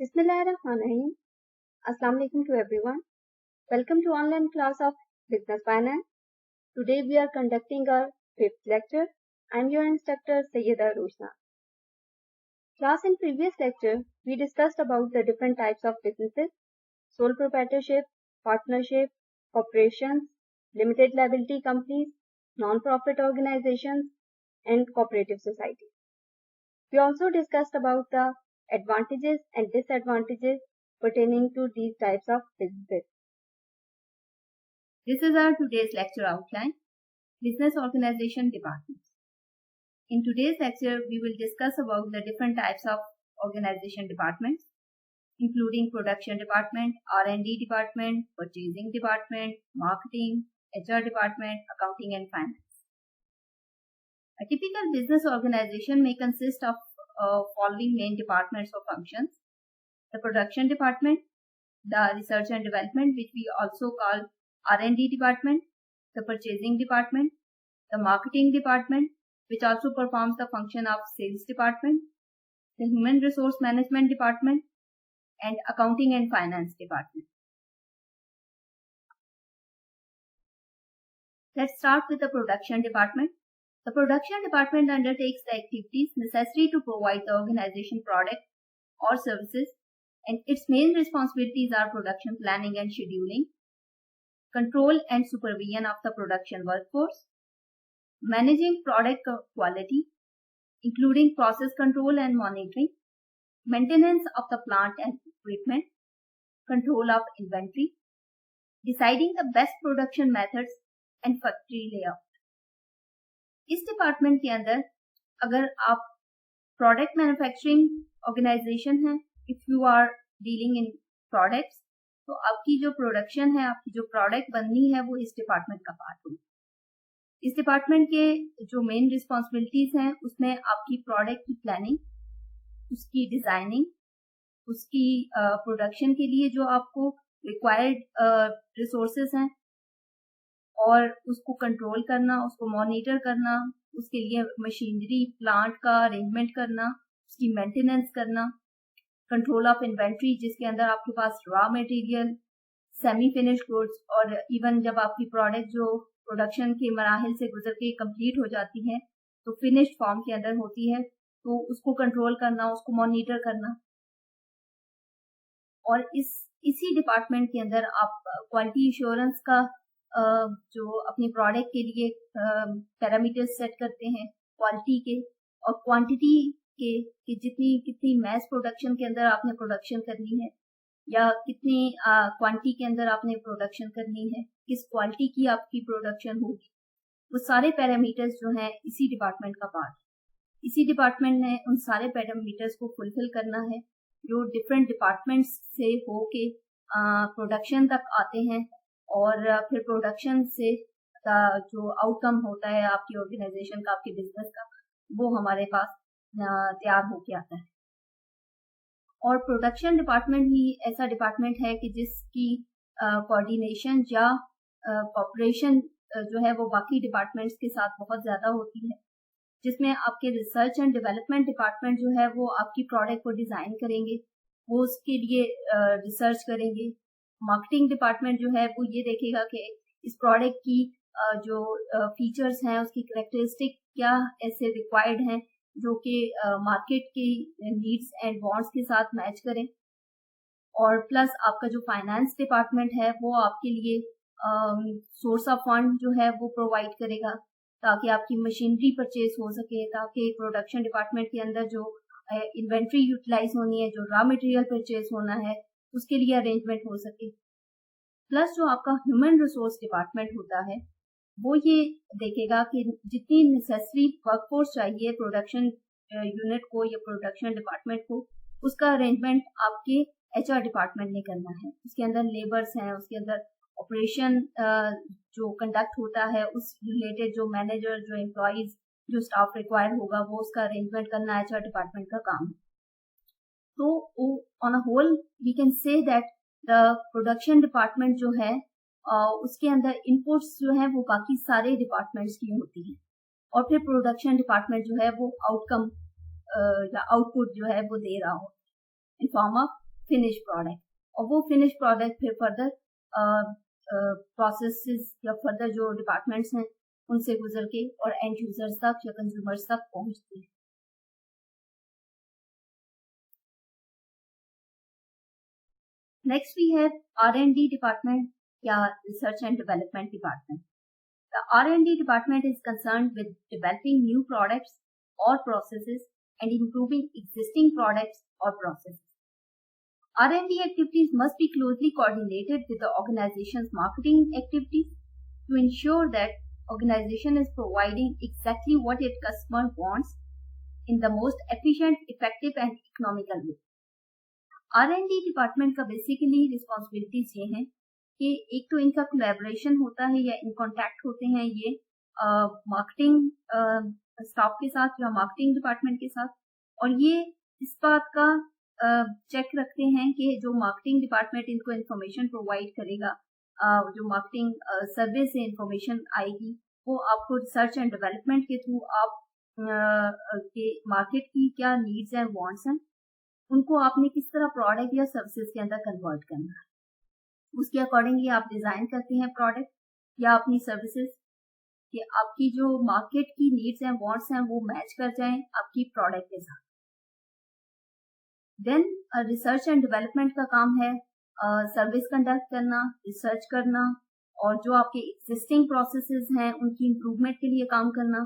Bismillahirrahmanirrahim. Assalamu alaikum to everyone. Welcome to online class of Business Finance. Today we are conducting our fifth lecture. I am your instructor Sayyida Roshna. Class in previous lecture we discussed about the different types of businesses: sole proprietorship, partnership, corporations, limited liability companies, non-profit organizations, and cooperative societies. We also discussed about the advantages and disadvantages pertaining to these types of businesses. This is our today's lecture outline, Business Organization Departments. In today's lecture, we will discuss about the different types of organization departments, including production department, R&D department, purchasing department, marketing, HR department, accounting and finance. A typical business organization may consist of following main departments or functions: the production department, the research and development, which we also call R&D department, the purchasing department, the marketing department, which also performs the function of sales department, the human resource management department, and accounting and finance department. Let's start with the production department. The production department undertakes the activities necessary to provide the organization product or services, and its main responsibilities are production planning and scheduling, control and supervision of the production workforce, managing product quality, including process control and monitoring, maintenance of the plant and equipment, control of inventory, deciding the best production methods and factory layout. इस department के अंदर अगर आप product manufacturing organization है, if you are dealing in products, तो आपकी जो production है, आपकी जो प्रोडक्ट बननी है, वो इस डिपार्टमेंट का पार्ट होगी। इस डिपार्टमेंट के जो मेन रिस्पॉन्सिबिलिटीज हैं, उसमें आपकी प्रोडक्ट की प्लानिंग, उसकी डिजाइनिंग, उसकी प्रोडक्शन के लिए जो आपको रिक्वायर्ड रिसोर्सेज हैं, और उसको कंट्रोल करना, उसको मॉनिटर करना, उसके लिए मशीनरी प्लांट का अरेंजमेंट करना, उसकी मेंटेनेंस करना, कंट्रोल ऑफ इन्वेंट्री, जिसके अंदर आपके पास raw material, semi finish goods, और इवन जब आपकी प्रोडक्ट जो प्रोडक्शन के मराहिल से गुजर के कंप्लीट हो जाती है तो फिनिश्ड फॉर्म के अंदर होती है, तो उसको कंट्रोल करना, उसको मॉनिटर करना। और इसी डिपार्टमेंट के अंदर आप क्वालिटी इंश्योरेंस का जो अपनी प्रोडक्ट के लिए पैरामीटर्स सेट करते हैं क्वालिटी के और क्वांटिटी के, कि कितनी मैस प्रोडक्शन के अंदर आपने प्रोडक्शन करनी है, या कितनी क्वांटिटी के अंदर आपने प्रोडक्शन करनी है, किस क्वालिटी की आपकी प्रोडक्शन होगी, वो सारे पैरामीटर्स जो हैं इसी डिपार्टमेंट का पार्ट है। इसी डिपार्टमेंट ने उन सारे पैरामीटर्स को फुलफिल करना है जो डिफरेंट डिपार्टमेंट्स से होके प्रोडक्शन तक आते हैं, और फिर प्रोडक्शन से जो आउटकम होता है आपकी ऑर्गेनाइजेशन का, आपके बिजनेस का, वो हमारे पास तैयार होके आता है। और प्रोडक्शन डिपार्टमेंट ही ऐसा डिपार्टमेंट है कि जिसकी कोऑर्डिनेशन या कॉपरेशन जो है वो बाकी डिपार्टमेंट्स के साथ बहुत ज्यादा होती है, जिसमें आपके रिसर्च एंड डेवलपमेंट डिपार्टमेंट जो है वो आपकी प्रोडक्ट को डिजाइन करेंगे, वो उसके लिए रिसर्च करेंगे। मार्केटिंग डिपार्टमेंट जो है वो ये देखेगा कि इस प्रोडक्ट की जो फीचर्स हैं, उसकी कैरेक्टरिस्टिक क्या ऐसे रिक्वायर्ड हैं जो कि मार्केट की नीड्स एंड वांट्स के साथ मैच करें। और प्लस आपका जो फाइनेंस डिपार्टमेंट है वो आपके लिए सोर्स ऑफ फंड जो है वो प्रोवाइड करेगा ताकि आपकी मशीनरी परचेज हो सके, ताकि प्रोडक्शन डिपार्टमेंट के अंदर जो इन्वेंट्री यूटिलाइज होनी है, जो रॉ मटेरियल परचेज होना है, उसके लिए अरेंजमेंट हो सके। प्लस जो आपका ह्यूमन रिसोर्स डिपार्टमेंट होता है वो ये देखेगा कि जितनी नेसेसरी वर्कफोर्स चाहिए प्रोडक्शन यूनिट को या प्रोडक्शन डिपार्टमेंट को, उसका अरेंजमेंट आपके HR डिपार्टमेंट ने करना है। उसके अंदर लेबर्स हैं, उसके अंदर ऑपरेशन जो कंडक्ट होता है उस रिलेटेड जो मैनेजर, जो एम्प्लॉइज, जो स्टाफ रिक्वायर होगा, वो उसका अरेंजमेंट करना HR डिपार्टमेंट का काम है। तो on a whole we can say that the production department जो है उसके अंदर इनपुट्स जो है वो बाकी सारे डिपार्टमेंट्स की होती हैं, और फिर प्रोडक्शन डिपार्टमेंट जो है वो आउटकम या आउटपुट जो है वो दे रहा हो in form of finish product, और वो फिनिश प्रोडक्ट फिर फर्दर प्रोसेसेस या फर्दर जो डिपार्टमेंट्स हैं उनसे गुजर के और एंड यूजर्स तक या कंज्यूमर्स तक पहुंचती है। Next we have R&D department या research and development department. The R&D department is concerned with developing new products or processes and improving existing products or processes. R&D activities must be closely coordinated with the organization's marketing activities to ensure that organization is providing exactly what its customer wants in the most efficient, effective and economical way. R&D department का basically responsibilities ये हैं कि एक तो इनका collaboration होता है या इन कांटेक्ट होते हैं ये मार्केटिंग स्टाफ के साथ या मार्केटिंग डिपार्टमेंट के साथ, और ये इस बात का चेक रखते हैं कि जो मार्केटिंग डिपार्टमेंट इनको इंफॉर्मेशन प्रोवाइड करेगा, जो मार्केटिंग सर्विस से इंफॉर्मेशन आएगी वो आपको रिसर्च एंड डेवलपमेंट के थ्रू आप के मार्केट की क्या नीड्स एंड वांट्स हैं उनको आपने किस तरह प्रोडक्ट या सर्विसेज के अंदर कन्वर्ट करना है, उसके अकॉर्डिंगली आप डिजाइन करते हैं प्रोडक्ट या अपनी सर्विसेज कि आपकी जो मार्केट की नीड्स एंड वांट्स हैं वो मैच कर जाएं आपकी प्रोडक्ट के साथ। देन रिसर्च एंड डेवलपमेंट का काम है सर्विस कंडक्ट करना, रिसर्च करना और जो आपके एग्जिस्टिंग प्रोसेसेस हैं उनकी इम्प्रूवमेंट के लिए काम करना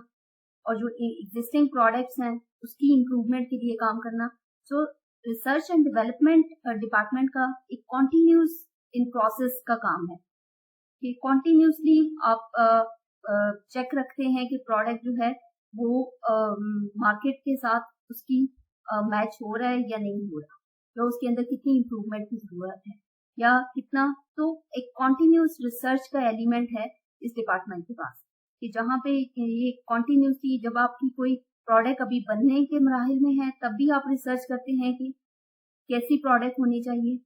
और जो एग्जिस्टिंग प्रोडक्ट्स हैं उसकी इम्प्रूवमेंट के लिए काम करना। सो रिसर्च एंड डेवलपमेंट डिपार्टमेंट का एक कॉन्टिन्यूस इन प्रोसेस का काम है कि कॉन्टिन्यूसली आप चेक रखते हैं कि प्रोडक्ट जो है वो मार्केट के साथ उसकी मैच हो रहा है या नहीं हो रहा, या उसके अंदर कितनी इम्प्रूवमेंट की जरूरत है या कितना। तो एक कॉन्टिन्यूस रिसर्च का एलिमेंट है इस डिपार्टमेंट के पास कि जहाँ पे ये कॉन्टिन्यूसली जब आपकी कोई प्रोडक्ट अभी बनने के मराहिल में है तब भी आप रिसर्च करते हैं कि कैसी प्रोडक्ट होनी चाहिए,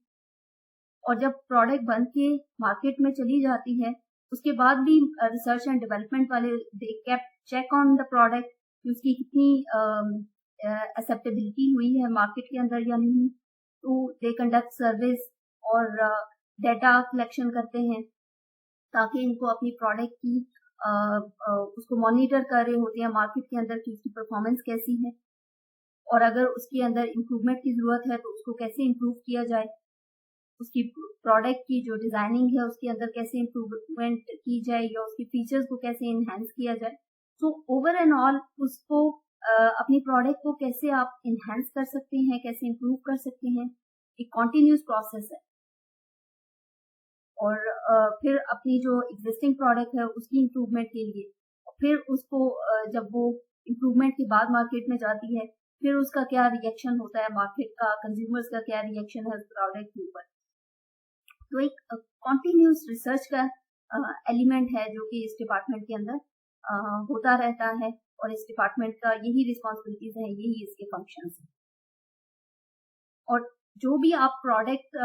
और जब प्रोडक्ट बन के मार्केट में चली जाती है उसके बाद भी रिसर्च एंड डेवलपमेंट वाले they keep check on the product कि उसकी कितनी एक्सेप्टेबिलिटी हुई है मार्केट के अंदर या नहीं। तो दे कंडक्ट सर्विस और डेटा कलेक्शन करते हैं ताकि इनको अपनी प्रोडक्ट की उसको मॉनिटर कर रहे होते हैं मार्केट के अंदर कि उसकी परफॉर्मेंस कैसी है, और अगर उसके अंदर इम्प्रूवमेंट की जरूरत है तो उसको कैसे इम्प्रूव किया जाए, उसकी प्रोडक्ट की जो डिजाइनिंग है उसके अंदर कैसे इम्प्रूवमेंट की जाए या उसकी फीचर्स को कैसे इनहेंस किया जाए। सो ओवर एंड ऑल उसको अपनी प्रोडक्ट को कैसे आप इनहेंस कर सकते हैं, कैसे इम्प्रूव कर सकते हैं, एक कॉन्टिन्यूस प्रोसेस है। और फिर अपनी जो एग्जिस्टिंग प्रोडक्ट है उसकी इम्प्रूवमेंट के लिए फिर उसको जब वो इम्प्रूवमेंट के बाद मार्केट में जाती है फिर उसका क्या रिएक्शन होता है मार्केट का, कंज्यूमर्स का क्या रिएक्शन है उस प्रोडक्ट के ऊपर। तो एक कॉन्टिन्यूस रिसर्च का एलिमेंट है जो कि इस डिपार्टमेंट के अंदर होता रहता है और इस डिपार्टमेंट का यही रिस्पॉन्सिबिलिटीज है, यही इसके फंक्शंस हैं। और जो भी आप प्रोडक्ट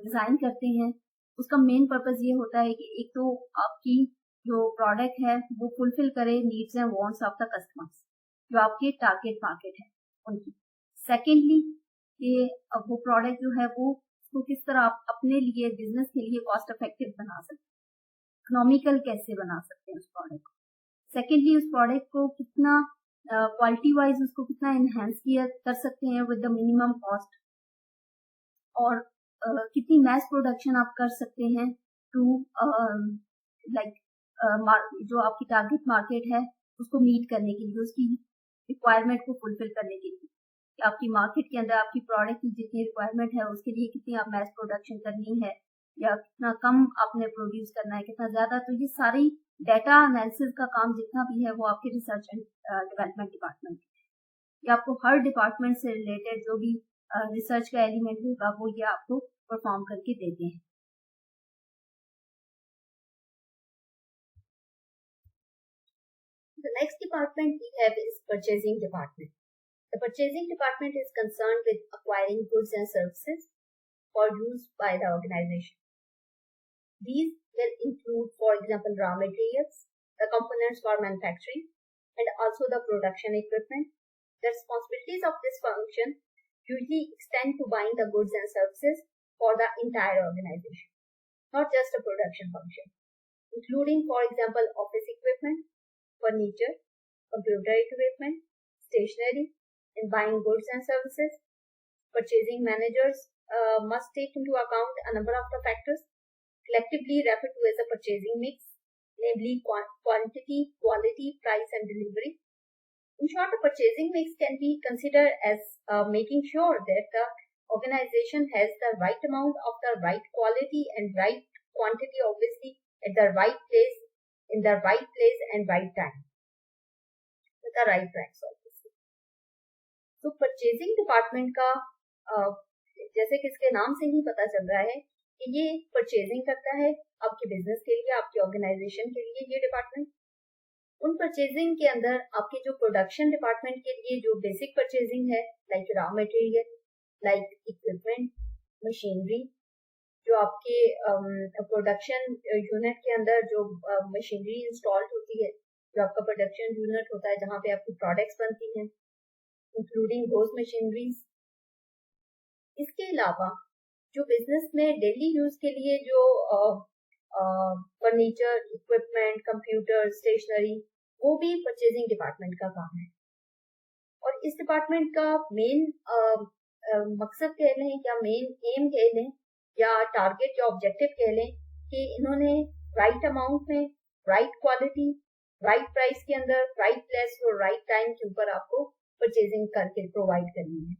डिजाइन करते हैं उसका मेन पर्पस ये होता है कि एक तो आपकी जो प्रोडक्ट है वो फुलफिल करे needs and wants of the customers जो आपके टारगेट मार्केट है उनकी। सेकेंडली कि वो प्रोडक्ट जो है वो उसको किस तरह आप अपने लिए बिजनेस के लिए कॉस्ट इफेक्टिव बना सकते हैं, इकोनॉमिकल कैसे बना सकते हैं उस प्रोडक्ट को। सेकेंडली उस प्रोडक्ट को कितना क्वालिटी वाइज उसको कितना इनहेंस किया कर सकते हैं विद द मिनिमम कॉस्ट, और कितनी मैस प्रोडक्शन आप कर सकते हैं टू जो आपकी टारगेट मार्केट है उसको मीट करने के लिए, उसकी रिक्वायरमेंट को फुलफिल करने के लिए कि आपकी मार्केट के अंदर आपकी प्रोडक्ट की जितनी रिक्वायरमेंट है उसके लिए कितनी आप मैस प्रोडक्शन करनी है या कितना कम आपने प्रोड्यूस करना है, कितना ज्यादा। तो ये सारी डेटा एनालिसिस का काम जितना भी है वो आपके रिसर्च एंड डेवलपमेंट डिपार्टमेंट है। ये आपको हर डिपार्टमेंट से रिलेटेड जो भी रिसर्च का एलिमेंट होगा वो ये आपको परफॉर्म करके देते हैं। The next department we have is purchasing department. The purchasing department is concerned with acquiring goods and services for use by the organization. These will include, for example, raw materials, the components for manufacturing, and also the production equipment. The responsibilities of this function usually extend to buying the goods and services for the entire organization, not just a production function, including, for example, office equipment, furniture, computer equipment, stationery, and buying goods and services. Purchasing managers must take into account a number of the factors collectively referred to as a purchasing mix, namely quantity, quality, price, and delivery. In short, a purchasing mix can be considered as making sure that the organization has the right amount of the right quality and right quantity, obviously, at the right place, in the right place and right time, with the right price, obviously. तो purchasing department का जैसे कि इसके नाम से ही पता चल रहा है कि ये परचेजिंग करता है आपके बिजनेस के लिए, आपके ऑर्गेनाइजेशन के लिए। ये डिपार्टमेंट उन परचेजिंग के अंदर आपके जो प्रोडक्शन डिपार्टमेंट के लिए जो बेसिक परचेजिंग है, like raw material, like equipment, machinery, जो आपके प्रोडक्शन यूनिट के अंदर जो मशीनरी इंस्टॉल्ड होती है, जो आपका प्रोडक्शन यूनिट होता है जहाँ पे आपकी प्रोडक्ट्स बनती हैं, इंक्लूडिंग दोज मशीनरीज। इसके अलावा जो बिजनेस में डेली यूज के लिए जो फर्नीचर, इक्विपमेंट, कंप्यूटर, स्टेशनरी, वो भी परचेजिंग डिपार्टमेंट का काम है। और इस डिपार्टमेंट का मेन मकसद कह लें या मेन एम कह लें या टारगेट या ऑब्जेक्टिव कह लें कि इन्होंने राइट अमाउंट में, राइट क्वालिटी, राइट प्राइस के अंदर, राइट प्लेस और राइट टाइम के ऊपर आपको परचेजिंग करके प्रोवाइड करनी है।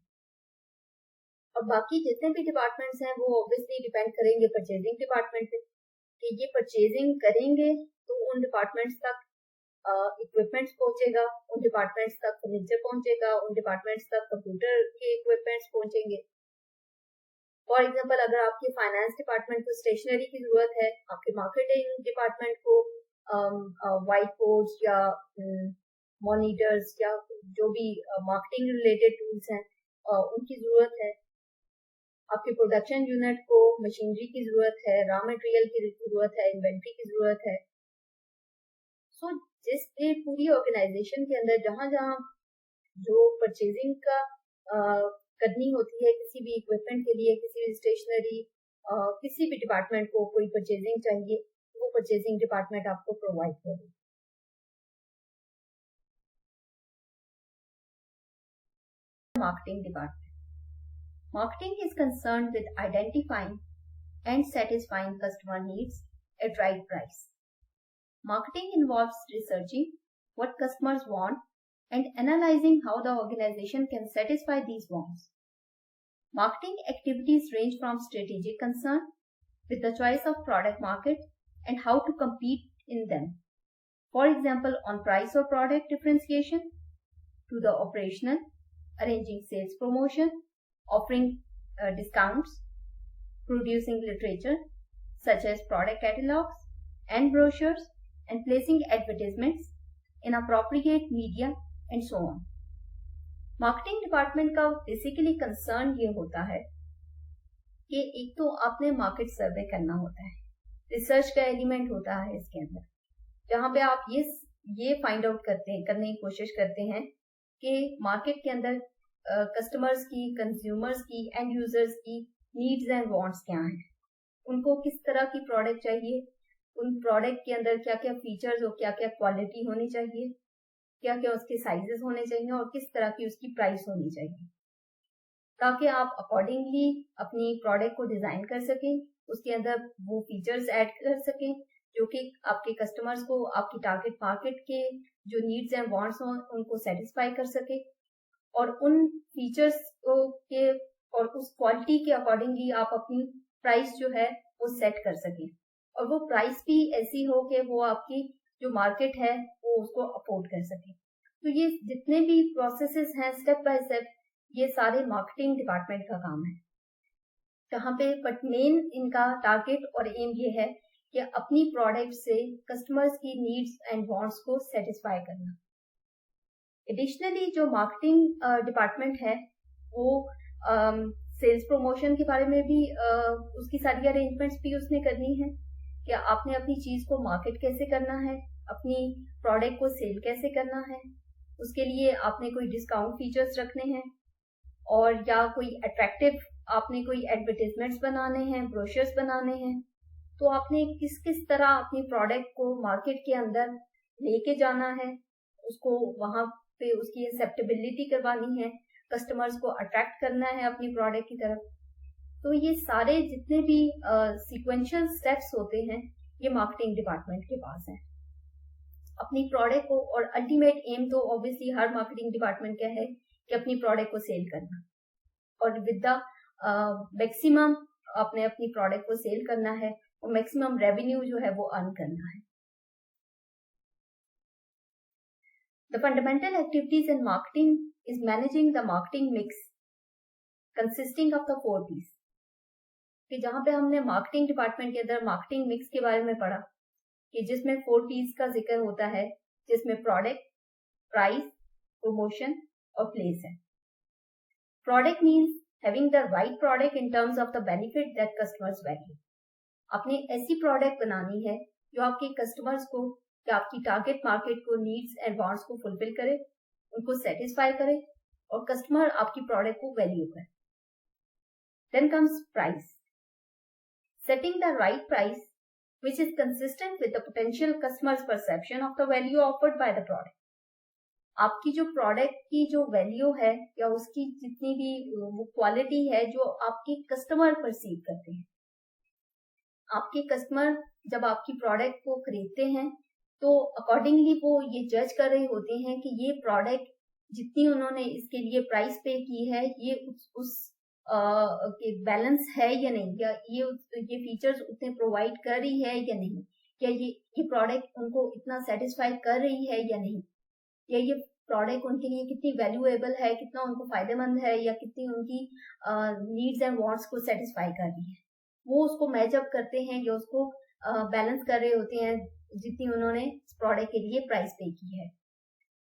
और बाकी जितने भी डिपार्टमेंट्स हैं वो ऑब्वियसली डिपेंड करेंगे परचेजिंग डिपार्टमेंट पे कि ये परचेजिंग करेंगे तो उन डिपार्टमेंट्स तक इक्विपमेंट्स पहुंचेगा, उन डिपार्टमेंट्स तक फर्नीचर पहुंचेगा, उन डिपार्टमेंट्स तक कंप्यूटर के इक्विपमेंट्स पहुंचेंगे। फॉर एग्जांपल, अगर आपके फाइनेंस डिपार्टमेंट को स्टेशनरी की जरूरत है, आपके मार्केटिंग डिपार्टमेंट को व्हाइट बोर्ड्स या मॉनिटर्स या जो भी मार्केटिंग रिलेटेड टूल्स हैं उनकी जरूरत है, आपके प्रोडक्शन यूनिट को मशीनरी की जरूरत है, रॉ मटेरियल की जरूरत है, इन्वेंट्री की जरूरत है। सो जिससे पूरी ऑर्गेनाइजेशन के अंदर जहां जहां जो परचेजिंग का करनी होती है किसी भी इक्विपमेंट के लिए, किसी भी स्टेशनरी, किसी भी डिपार्टमेंट को कोई परचेजिंग चाहिए, वो परचेजिंग डिपार्टमेंट आपको प्रोवाइड करेगी। Marketing department. Marketing is concerned with identifying and satisfying customer needs at right price. Marketing involves researching what customers want and analyzing how the organization can satisfy these wants. Marketing activities range from strategic concern with the choice of product market and how to compete in them. For example, on price or product differentiation, to the operational, arranging sales promotion, offering discounts, producing literature such as product catalogs and brochures, and placing advertisements in appropriate media and so on. Marketing department का basically concern ये होता है कि एक तो आपने market सर्वे करना होता है, रिसर्च का एलिमेंट होता है इसके अंदर, जहां पे आप ये फाइंड आउट करने की कोशिश करते हैं कि मार्केट के अंदर कस्टमर्स की, कंज्यूमर्स की, एंड यूजर्स की नीड्स एंड वांट्स क्या हैं, उनको किस तरह की प्रोडक्ट चाहिए, उन प्रोडक्ट के अंदर क्या क्या फीचर्स और क्या क्या क्वालिटी होनी चाहिए, क्या क्या उसके साइजेस होने चाहिए और किस तरह की उसकी प्राइस होनी चाहिए, ताकि आप अकॉर्डिंगली अपनी प्रोडक्ट को डिजाइन कर सकें, उसके अंदर वो फीचर्स ऐड कर सकें जो कि आपके कस्टमर्स को, आपकी टारगेट मार्केट के जो नीड्स एंड वांट्स हों उनको सेटिस्फाई कर सके, और उन फीचर्स के और उस क्वालिटी के अकॉर्डिंगली आप अपनी प्राइस जो है वो सेट कर सके, और वो प्राइस भी ऐसी हो कि वो आपकी जो मार्केट है वो उसको अफोर्ड कर सके। तो ये जितने भी प्रोसेसेस हैं स्टेप बाय स्टेप, ये सारे मार्केटिंग डिपार्टमेंट का काम है, जहाँ पे बट मेन इनका टारगेट और एम ये है कि अपनी प्रोडक्ट से कस्टमर्स की नीड्स एंड वांट्स को सेटिस्फाई करना। एडिशनली जो मार्केटिंग डिपार्टमेंट है वो सेल्स प्रमोशन के बारे में भी उसकी सारी अरेंजमेंट्स भी उसने करनी है कि आपने अपनी चीज को मार्केट कैसे करना है, अपनी प्रोडक्ट को सेल कैसे करना है, उसके लिए आपने कोई डिस्काउंट फीचर्स रखने हैं, और या कोई अट्रैक्टिव आपने कोई एडवर्टाइजमेंट्स बनाने हैं, ब्रोशर्स बनाने हैं, तो आपने किस किस तरह अपनी प्रोडक्ट को मार्केट के अंदर लेके जाना है, उसको वहां पे उसकी एक्सेप्टेबिलिटी करवानी है, कस्टमर्स को अट्रैक्ट करना है अपनी प्रोडक्ट की तरफ। तो ये सारे जितने भी सीक्वेंशियल स्टेप्स होते हैं ये मार्केटिंग डिपार्टमेंट के पास है अपनी प्रोडक्ट को। और अल्टीमेट एम तो ऑब्वियसली हर मार्केटिंग डिपार्टमेंट का है कि अपनी प्रोडक्ट को सेल करना, और विद द मैक्सिमम आपने अपनी प्रोडक्ट को सेल करना है और मैक्सिमम रेवेन्यू जो है वो अर्न करना है। The fundamental activities in marketing is managing the marketing mix consisting of the 4 P's, कि जहां पे हमने मार्केटिंग डिपार्टमेंट के अंदर मार्केटिंग मिक्स के बारे में पढ़ा कि जिसमें 4 P's का जिक्र होता है, जिसमें प्रोडक्ट, प्राइस, प्रमोशन और प्लेस है। Product means having the right product in terms of the benefit that customers value. आपने ऐसी प्रोडक्ट बनानी है जो आपके कस्टमर्स को या आपकी टारगेट मार्केट को नीड्स एंड वांट्स को फुलफिल करे, उनको सेटिस्फाई करे और कस्टमर आपकी प्रोडक्ट को वैल्यू करे। Then comes price, setting the right price which is consistent with the potential customer's perception of the value offered by the product। आपकी जो प्रोडक्ट की जो वैल्यू है या उसकी जितनी भी वो क्वालिटी है जो आपके कस्टमर परसीव करते हैं। आपके कस्टमर जब आपकी प्रोडक्ट को खरीदते हैं तो अकॉर्डिंगली वो ये जज कर रहे होते हैं कि ये प्रोडक्ट जितनी उन्होंने इसके लिए प्राइस पे की है ये उस के बैलेंस है या नहीं, या ये फीचर्स उतने प्रोवाइड कर रही है या नहीं, या ये प्रोडक्ट उनको इतना सेटिस्फाई कर रही है या नहीं, या ये प्रोडक्ट उनके लिए कितनी वैल्यूएबल है, कितना उनको फायदेमंद है, या कितनी उनकी नीड्स एंड वांट्स को सेटिस्फाई कर रही है। वो उसको मैचअप करते हैं या उसको बैलेंस कर रहे होते हैं जितनी उन्होंने इस प्रोडक्ट के लिए प्राइस पे की है।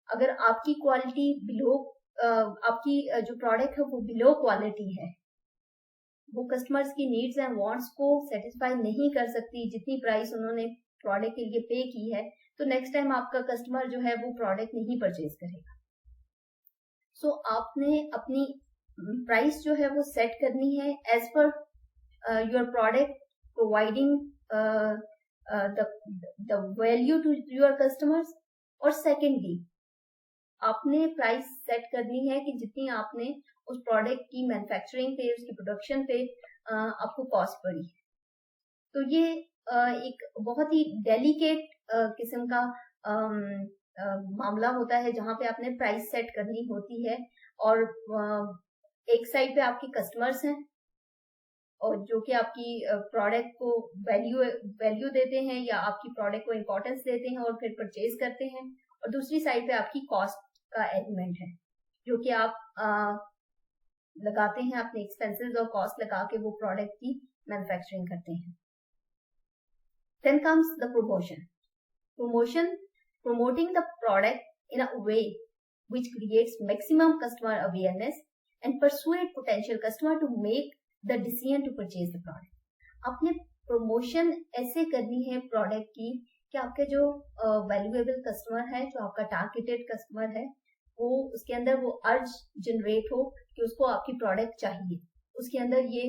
अगर आपकी क्वालिटी बिलो आपकी जो प्रोडक्ट है वो बिलो क्वालिटी है, वो कस्टमर्स की नीड्स एंड वांट्स को सेटिस्फाई नहीं कर सकती जितनी प्राइस उन्होंने प्रोडक्ट के लिए पे की है, तो नेक्स्ट टाइम आपका कस्टमर जो है वो प्रोडक्ट नहीं परचेज करेगा। सो आपने अपनी प्राइस जो है वो सेट करनी है as per your product providing the value to your customers. और सेकेंडली आपने प्राइस सेट करनी है कि जितनी आपने उस प्रोडक्ट की मैन्युफैक्चरिंग पे, उसकी प्रोडक्शन पे आपको कॉस्ट पड़ी है। तो ये एक बहुत ही डेलिकेट किस्म का मामला होता है जहां पे आपने प्राइस सेट करनी होती है। और एक साइड पे आपके कस्टमर्स हैं और जो कि आपकी प्रोडक्ट को वैल्यू देते हैं या आपकी प्रोडक्ट को इम्पोर्टेंस देते हैं और फिर परचेज करते हैं, और दूसरी साइड पे आपकी कॉस्ट का एलिमेंट है जो कि आप लगाते हैं अपने एक्सपेंसेस और कॉस्ट लगा के वो प्रोडक्ट की मैन्युफैक्चरिंग करते हैं। Then comes the promotion, promoting the product in a way which creates maximum customer awareness and persuade potential customer to make the decision to purchase the product। आपने promotion ऐसे करनी है प्रोडक्ट की कि आपके जो वैल्यूएबल कस्टमर है, जो आपका टारगेटेड कस्टमर है, वो उसके अंदर वो अर्ज जनरेट हो कि उसको आपकी प्रोडक्ट चाहिए, उसके अंदर ये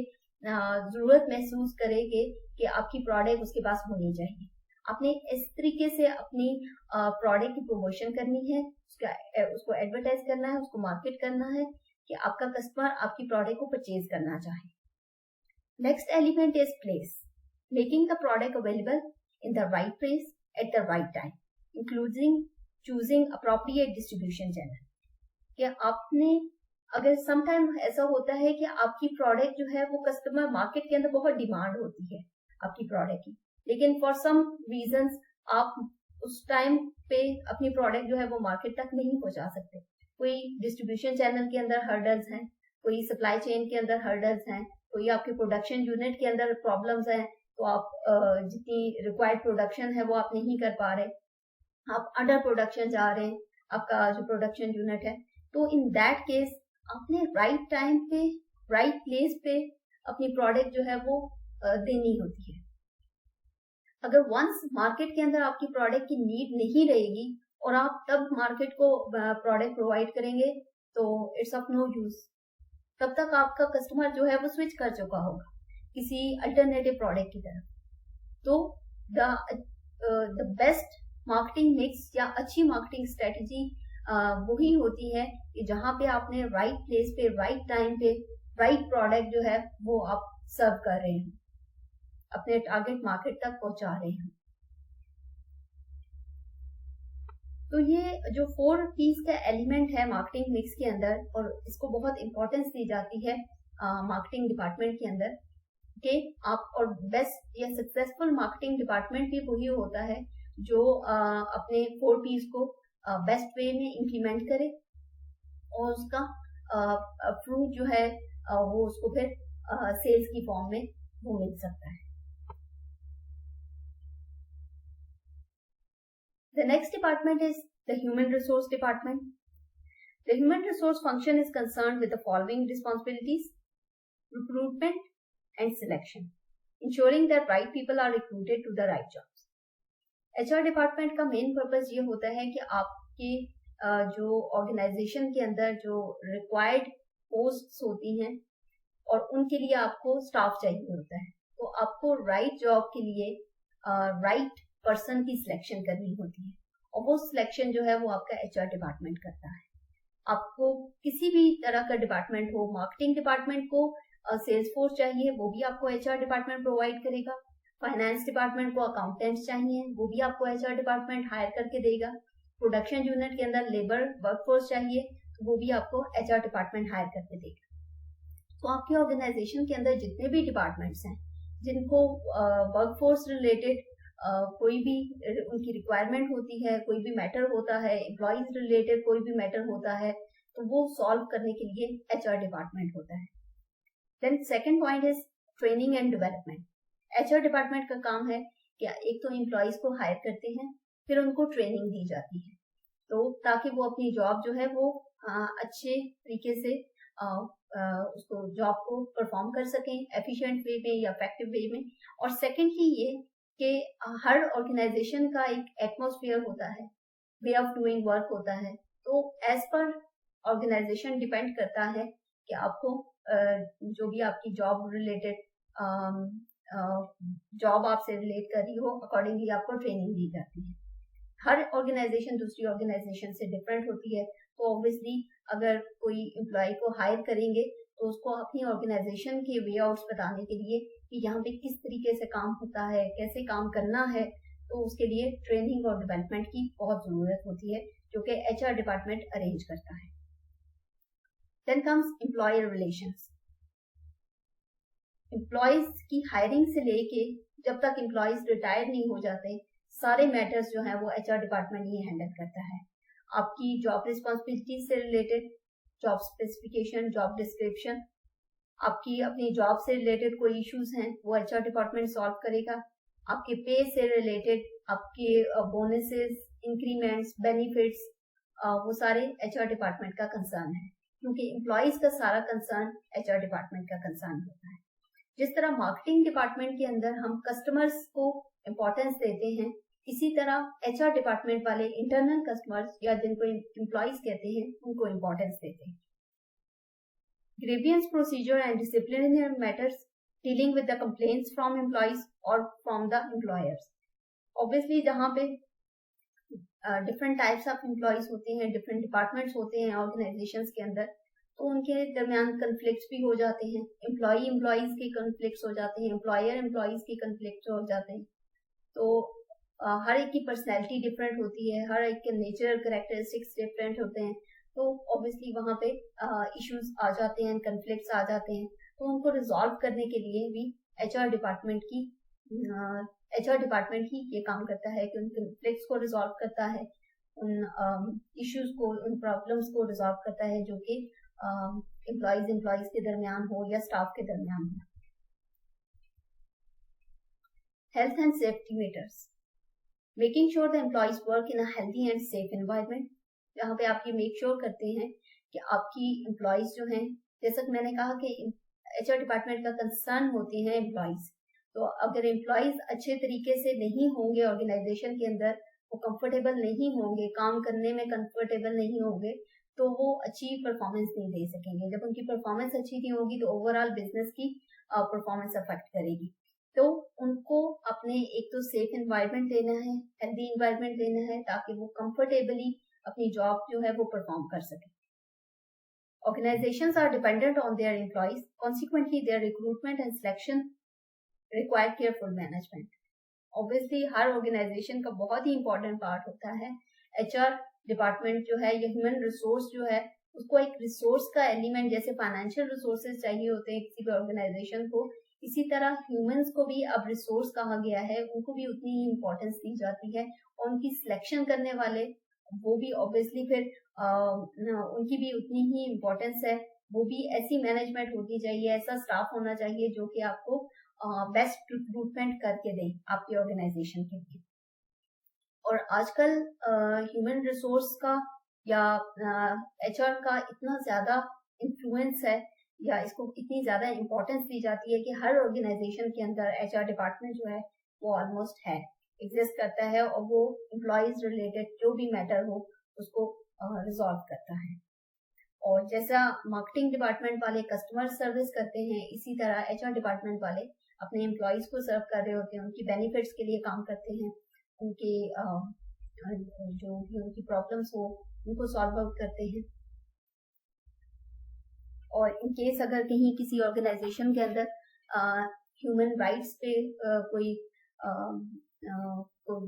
जरूरत महसूस करेंगे कि आपकी प्रोडक्ट उसके पास होनी चाहिए। आपने इस तरीके से अपनी प्रोडक्ट की प्रमोशन करनी है, उसको एडवर्टाइज करना है, उसको मार्केट करना है कि आपका कस्टमर आपकी प्रोडक्ट को परचेज करना चाहे। Next element is place, making the product available in the right place at the right time, including choosing appropriate distribution channel. कि आपने अगर समटाइम ऐसा होता है कि आपकी प्रोडक्ट जो है वो कस्टमर मार्केट के अंदर बहुत डिमांड होती है आपकी प्रोडक्ट की, लेकिन फॉर सम रीजंस आप उस टाइम पे अपनी प्रोडक्ट जो है वो मार्केट तक नहीं पहुंचा सकते। कोई डिस्ट्रीब्यूशन चैनल के अंदर हर्डल्स हैं, कोई सप्लाई चेन के अंदर हर्डल्स हैं, कोई आपके प्रोडक्शन यूनिट के अंदर प्रॉब्लम्स हैं, तो आप जितनी रिक्वायर्ड प्रोडक्शन है वो आप नहीं कर पा रहे, आप अंडर प्रोडक्शन जा रहे हैं आपका जो प्रोडक्शन यूनिट है। तो इन दैट केस आपने राइट टाइम पे राइट प्लेस पे अपनी प्रोडक्ट जो है वो देनी होती है। अगर वंस मार्केट के अंदर आपकी प्रोडक्ट की नीड नहीं रहेगी और आप तब मार्केट को प्रोडक्ट प्रोवाइड करेंगे तो इट्स ऑफ नो यूज। तब तक आपका कस्टमर जो है वो स्विच कर चुका होगा किसी अल्टरनेटिव प्रोडक्ट की तरफ। तो द बेस्ट मार्केटिंग मिक्स या अच्छी मार्केटिंग स्ट्रेटजी वही होती है कि जहां पे आपने राइट प्लेस पे राइट टाइम पे राइट प्रोडक्ट जो है वो आप सर्व कर रहे हैं, अपने टारगेट मार्केट तक पहुंचा रहे हैं। तो ये जो 4 पीस का एलिमेंट है मार्केटिंग मिक्स के अंदर, और इसको बहुत इंपॉर्टेंस दी जाती है मार्केटिंग डिपार्टमेंट के अंदर कि आप, और बेस्ट या सक्सेसफुल मार्केटिंग डिपार्टमेंट भी वही होता है जो अपने 4 पीस को बेस्ट वे में इम्प्लीमेंट करे और उसका फ्रूट जो है वो उसको फिर सेल्स की फॉर्म में वो मिल सकता है। The next department is the human resource department. The human resource function is concerned with the following responsibilities: recruitment and selection, ensuring that right people are recruited to the right jobs. HR department का main purpose ये होता है कि आपके जो organisation के अंदर जो रिक्वायर्ड पोस्ट्स होती हैं और उनके लिए आपको स्टाफ चाहिए होता है, तो आपको राइट जॉब के लिए राइट पर्सन की सिलेक्शन करनी होती है, और वो सिलेक्शन जो है वो आपका HR डिपार्टमेंट करता है। आपको किसी भी तरह का डिपार्टमेंट हो, मार्केटिंग डिपार्टमेंट को सेल्स फोर्स चाहिए, वो भी आपको HR डिपार्टमेंट प्रोवाइड करेगा। फाइनेंस डिपार्टमेंट को अकाउंटेंट्स चाहिए, वो भी आपको HR डिपार्टमेंट हायर करके देगा। प्रोडक्शन यूनिट के अंदर लेबर वर्कफोर्स चाहिए, तो वो भी आपको HR डिपार्टमेंट हायर करके देगा। तो आपके ऑर्गेनाइजेशन के अंदर जितने भी डिपार्टमेंट्स हैं जिनको वर्कफोर्स रिलेटेड कोई भी उनकी रिक्वायरमेंट होती है, कोई भी मैटर होता है, एम्प्लॉइज रिलेटेड कोई भी मैटर होता है, तो वो सॉल्व करने के लिए HR डिपार्टमेंट होता है। Then second point is training and development. HR department का काम है कि एक तो एम्प्लॉइज को हायर करते हैं, फिर उनको ट्रेनिंग दी जाती है, तो ताकि वो अपनी जॉब जो है वो अच्छे तरीके से उसको जॉब को परफॉर्म कर सकें एफिशिएंट वे में या इफेक्टिव वे में। और सेकेंडली ये कि हर ऑर्गेनाइजेशन का एक एटमॉस्फेयर होता है, वे ऑफ डूइंग वर्क होता है, तो एज पर ऑर्गेनाइजेशन डिपेंड करता है कि आपको जो भी आपकी जॉब रिलेटेड जॉब आपसे रिलेट कर रही हो, अकॉर्डिंगली आपको ट्रेनिंग दी जाती है। हर ऑर्गेनाइजेशन दूसरी ऑर्गेनाइजेशन से डिफरेंट होती है, तो ऑब्वियसली अगर कोई एम्प्लॉय को हायर करेंगे तो उसको अपनी ऑर्गेनाइजेशन के वे आउट्स बताने के लिए कि यहाँ पे किस तरीके से काम होता है, कैसे काम करना है, तो उसके लिए ट्रेनिंग और डेवलपमेंट की बहुत जरूरत होती है, जो कि HR डिपार्टमेंट अरेंज करता है। Then comes employer relations. Employees की हायरिंग से लेके जब तक एम्प्लॉयज रिटायर नहीं हो जाते, सारे मैटर्स जो है वो HR डिपार्टमेंट ही हैंडल करता है। आपकी जॉब रिस्पॉन्सिबिलिटीज से related job specification, job description, आपकी अपनी जॉब से रिलेटेड कोई इश्यूज हैं वो HR डिपार्टमेंट सॉल्व करेगा। आपके पे से रिलेटेड आपके बोनसेस, इंक्रीमेंट्स, बेनिफिट्स, वो सारे HR डिपार्टमेंट का कंसर्न है, क्योंकि एम्प्लॉयज का सारा कंसर्न HR डिपार्टमेंट का कंसर्न होता है। जिस तरह मार्केटिंग डिपार्टमेंट के अंदर हम कस्टमर्स को इम्पोर्टेंस देते हैं, इसी तरह HR डिपार्टमेंट वाले इंटरनल कस्टमर्स या जिनको एम्प्लॉयज कहते हैं उनको इम्पोर्टेंस देते हैं। Grievance procedure and disciplinary matters dealing with the complaints from employees और फ्रॉम द एम्प्लॉयर्स। ऑब्वियसली जहाँ पे डिफरेंट टाइप्स ऑफ एम्प्लॉयज होते हैं, डिफरेंट डिपार्टमेंट्स होते हैं ऑर्गेनाइजेशंस के अंदर, तो उनके दरमियान कन्फ्लिक्ट्स भी हो जाते हैं, एम्प्लॉयज के कन्फ्लिक्ट्स हो जाते हैं, एम्प्लॉयज के कन्फ्लिक्ट हो जाते हैं। तो हर एक की पर्सनैलिटी डिफरेंट होती है, हर एक के नेचर कैरेक्टरिस्टिक्स डिफरेंट होते हैं, तो ऑब्वियसली वहाँ पे इश्यूज आ जाते हैं, कन्फ्लिक्ट्स आ जाते हैं, तो उनको रिजॉल्व करने के लिए भी HR डिपार्टमेंट ही ये काम करता है कि उन कन्फ्लिक्ट्स को रिजॉल्व करता है, उन इश्यूज को, उन प्रॉब्लम्स को रिजॉल्व करता है जो कि एम्प्लॉयज के दरमियान हो या स्टाफ के दरमियान हो। Health and safety matters, making sure the employees work in a healthy and safe environment, जहाँ पे आप ये मेक श्योर करते हैं कि आपकी एम्प्लॉयज जो हैं, जैसा कि मैंने कहा कि HR डिपार्टमेंट का कंसर्न होते हैं एम्प्लॉयज, तो अगर एम्प्लॉयज अच्छे तरीके से नहीं होंगे ऑर्गेनाइजेशन के अंदर, वो कंफर्टेबल नहीं होंगे, काम करने में कंफर्टेबल नहीं होंगे, तो वो अच्छी परफॉर्मेंस नहीं दे सकेंगे। जब उनकी परफॉर्मेंस अच्छी नहीं होगी तो ओवरऑल बिजनेस की परफॉर्मेंस अफेक्ट करेगी। तो उनको अपने एक तो सेफ एनवायरनमेंट देना है, हेल्दी एनवायरनमेंट देना है, ताकि वो कंफर्टेबली अपनी जॉब जो है वो परफॉर्म कर सके। Organizations are dependent on their employees. Consequently, their recruitment and selection require careful management. Obviously, her organisation का बहुत ही इंपॉर्टेंट पार्ट होता है। HR डिपार्टमेंट जो है, ये ह्यूमन रिसोर्स जो है, उसको एक रिसोर्स का एलिमेंट, जैसे फाइनेंशियल रिसोर्सेज चाहिए होते हैं किसी भी ऑर्गेनाइजेशन को, इसी तरह ह्यूमंस को भी अब रिसोर्स कहा गया है, उनको भी उतनी ही इम्पोर्टेंस दी जाती है। और उनकी सिलेक्शन करने वाले वो भी ऑब्वियसली फिर उनकी भी उतनी ही इम्पोर्टेंस है। वो भी ऐसी मैनेजमेंट होती चाहिए, ऐसा स्टाफ होना चाहिए जो कि आपको बेस्ट रिक्रूटमेंट करके दे आपकी ऑर्गेनाइजेशन के लिए। और आजकल ह्यूमन रिसोर्स का या HR का इतना ज्यादा इन्फ्लुएंस है, या इसको इतनी ज्यादा इम्पोर्टेंस दी जाती है कि हर ऑर्गेनाइजेशन के अंदर HR डिपार्टमेंट जो है वो ऑलमोस्ट है, एग्जिस्ट करता है, और वो एम्प्लॉयज रिलेटेड जो भी मैटर हो उसको रिजॉल्व करता है। और जैसा मार्केटिंग डिपार्टमेंट वाले कस्टमर सर्विस करते हैं, इसी तरह HR डिपार्टमेंट वाले अपने एम्प्लॉयज को सर्व कर रहे होते हैं, उनकी बेनिफिट्स के लिए काम करते हैं, उनके जो भी उनकी प्रॉब्लम्स हो उनको सॉल्व आउट करते हैं। और इन केस अगर कहीं किसी ऑर्गेनाइजेशन के अंदर ह्यूमन राइट्स पे कोई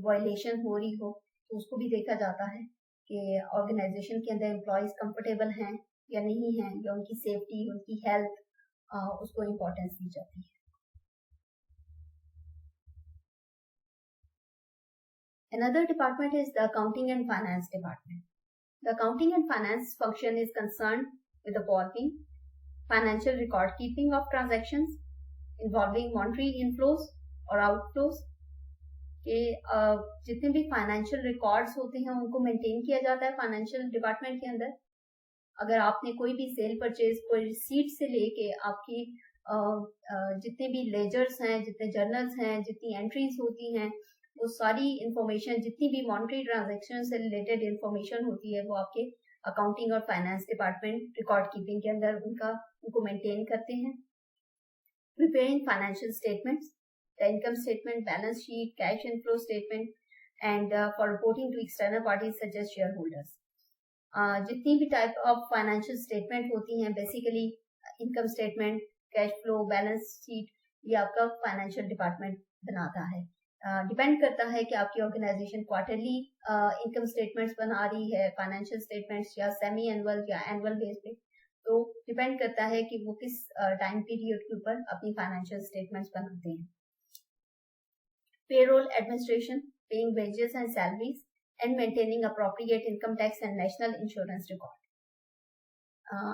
वायलेशन हो रही हो तो उसको भी देखा जाता है कि ऑर्गेनाइजेशन के अंदर एम्प्लॉयज कंफर्टेबल हैं या नहीं हैं, या उनकी सेफ्टी, उनकी हेल्थ, उसको इम्पोर्टेंस दी जाती है। Another department is the accounting and finance department. The accounting and finance function is concerned with the following: financial record keeping of transactions involving monetary inflows or outflows, के जितने भी financial records होते हैं उनको maintain किया जाता है financial department के अंदर। अगर आपने कोई भी सेल परचेज, कोई रिसीट से लेके आपकी जितने भी लेजर्स हैं, जितने जर्नल्स हैं, जितनी एंट्रीज होती हैं, वो सारी इंफॉर्मेशन, जितनी भी मॉनेटरी ट्रांजैक्शन से रिलेटेड इंफॉर्मेशन होती है, वो आपके अकाउंटिंग और फाइनेंस डिपार्टमेंट रिकॉर्ड कीपिंग के अंदर उनको मेंटेन करते हैं। Preparing financial statements, the income statement, balance sheet, cash inflow statement, and for reporting to external parties such as shareholders. जितनी भी टाइप ऑफ फाइनेंशियल स्टेटमेंट होती हैं, basically income statement, cash flow, balance sheet, ये आपका financial department बनाता है। Depend करता है कि आपकी ऑर्गेनाइजेशन क्वार्टरली इनकम स्टेटमेंट्स बना रही है, फाइनेंशियल स्टेटमेंट्स, या सेमी एनुअल या एनुअल बेस पे, तो डिपेंड करता है कि वो किस टाइम पीरियड के ऊपर अपनी फाइनेंशियल स्टेटमेंट्स बनाते हैं। Payroll administration, paying wages and salaries, and maintaining appropriate income tax and national insurance record.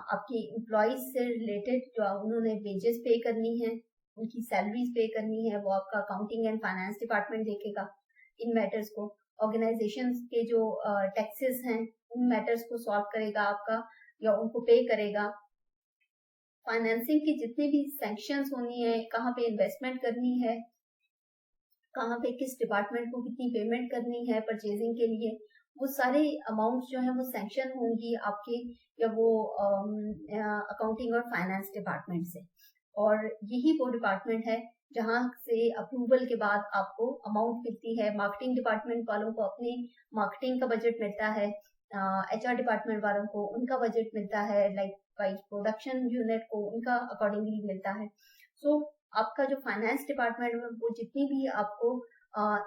आपकी एम्प्लॉयज से रिलेटेड जो उन्होंने वेजेस पे करनी है, उनकी सैलरीज पे करनी है, वो आपका अकाउंटिंग एंड फाइनेंस डिपार्टमेंट देखेगा इन मैटर्स को। ऑर्गेनाइजेशन के जो टैक्सेस हैं उन मैटर्स को सॉल्व करेगा आपका, या उनको पे करेगा। फाइनेंसिंग की जितनी भी सैंक्शंस होनी है, कहाँ पे इन्वेस्टमेंट करनी है, कहाँ पे किस डिपार्टमेंट को कितनी पेमेंट करनी है परचेजिंग के लिए, वो सारे अमाउंट्स जो है वो सैंक्शन होंगी आपके या वो अकाउंटिंग और फाइनेंस डिपार्टमेंट से। और यही वो डिपार्टमेंट है जहाँ से अप्रूवल के बाद आपको अमाउंट मिलती है। मार्केटिंग डिपार्टमेंट वालों को अपनी मार्केटिंग का बजट मिलता है, HR डिपार्टमेंट वालों को उनका बजट मिलता है, लाइक वाइज प्रोडक्शन यूनिट को उनका अकॉर्डिंगली मिलता है। सो आपका जो फाइनेंस डिपार्टमेंट में वो जितनी भी आपको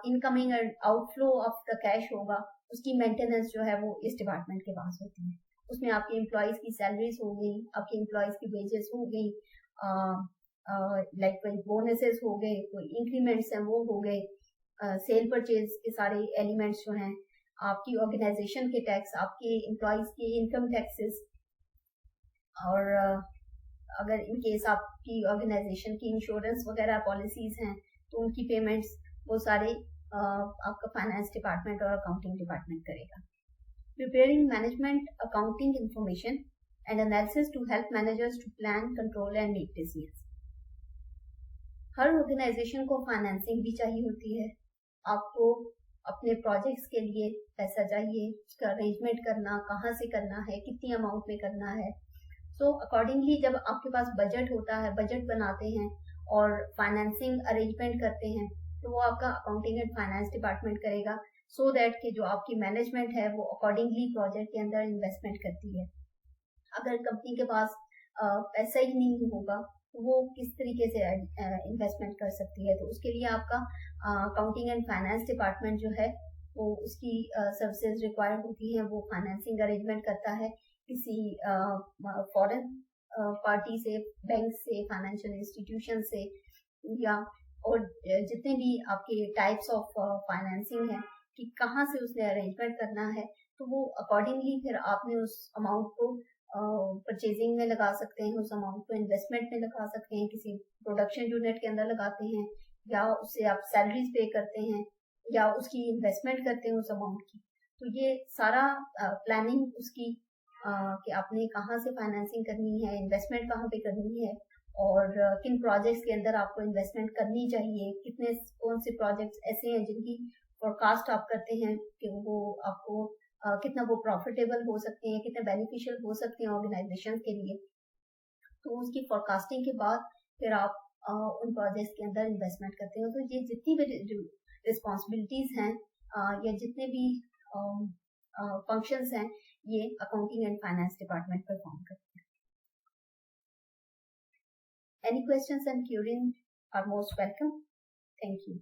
incoming and outflow of the cash होगा उसकी मेंटेनेंस जो है वो इस डिपार्टमेंट के पास होती है। उसमें आपके एम्प्लॉयज की सैलरीज हो गई, आपके एम्प्लॉयज की वेजेस हो गई, लाइक कोई बोनसेस हो गए, कोई इंक्रीमेंट्स हैं वो हो गए, सेल परचेज के सारे एलिमेंट्स जो हैं, आपकी ऑर्गेनाइजेशन के टैक्स, आपके एम्प्लॉयज के इनकम टैक्सेस, और अगर इन केस आपकी ऑर्गेनाइजेशन की इंश्योरेंस वगैरह पॉलिसीज हैं तो उनकी पेमेंट्स वो सारे आपका फाइनेंस डिपार्टमेंट और अकाउंटिंग डिपार्टमेंट करेगा। Preparing management accounting information and analysis to help managers to plan, control and make decisions. हर ऑर्गेनाइजेशन को फाइनेंसिंग भी चाहिए होती है, आपको अपने प्रोजेक्ट्स के लिए पैसा चाहिए, उसका अरेंजमेंट करना, कहाँ से करना है, कितनी अमाउंट में करना है। सो अकॉर्डिंगली जब आपके पास बजट होता है, बजट बनाते हैं और फाइनेंसिंग अरेंजमेंट करते हैं, तो वो आपका अकाउंटिंग एंड फाइनेंस डिपार्टमेंट करेगा, सो दैट कि जो आपकी मैनेजमेंट है वो अकॉर्डिंगली प्रोजेक्ट के अंदर इन्वेस्टमेंट करती है। अगर कंपनी के पास पैसा ही नहीं होगा तो वो किस तरीके से इन्वेस्टमेंट कर सकती है, तो उसके लिए आपका अकाउंटिंग एंड फाइनेंस डिपार्टमेंट जो है वो उसकी सर्विसेज रिक्वायर्ड होती हैं, वो फाइनेंसिंग अरेंजमेंट करता है किसी फॉरेन पार्टी से, बैंक से, फाइनेंशियल इंस्टीट्यूशन से, या और जितने भी आपके टाइप्स ऑफ फाइनेंसिंग है कि कहाँ से उसने अरेंजमेंट करना है, तो वो अकॉर्डिंगली फिर आपने उस अमाउंट को परचेजिंग में लगा सकते हैं, उस अमाउंट को इन्वेस्टमेंट में लगा सकते हैं, किसी प्रोडक्शन यूनिट के अंदर लगाते हैं, या उससे आप सैलरीज पे करते हैं, या उसकी इन्वेस्टमेंट करते हैं उस अमाउंट की। तो ये सारा प्लानिंग उसकी कि आपने कहाँ से फाइनेंसिंग करनी है, इन्वेस्टमेंट कहाँ पे करनी है, और किन प्रोजेक्ट्स के अंदर आपको इन्वेस्टमेंट करनी चाहिए, कितने कौन से प्रोजेक्ट्स ऐसे हैं जिनकी फोरकास्ट आप करते हैं कि वो आपको कितना वो प्रॉफिटेबल हो सकते हैं, कितने बेनिफिशियल हो सकते हैं ऑर्गेनाइजेशन के लिए। तो उसकी फोरकास्टिंग के बाद फिर आप उन प्रोजेक्ट्स के अंदर इन्वेस्टमेंट करते हैं। तो ये जितनी भी जो रिस्पॉन्सिबिलिटीज हैं या जितने भी फंक्शंस हैं, ये accounting and finance department perform करते हैं। Any questions and queries are most welcome. Thank you.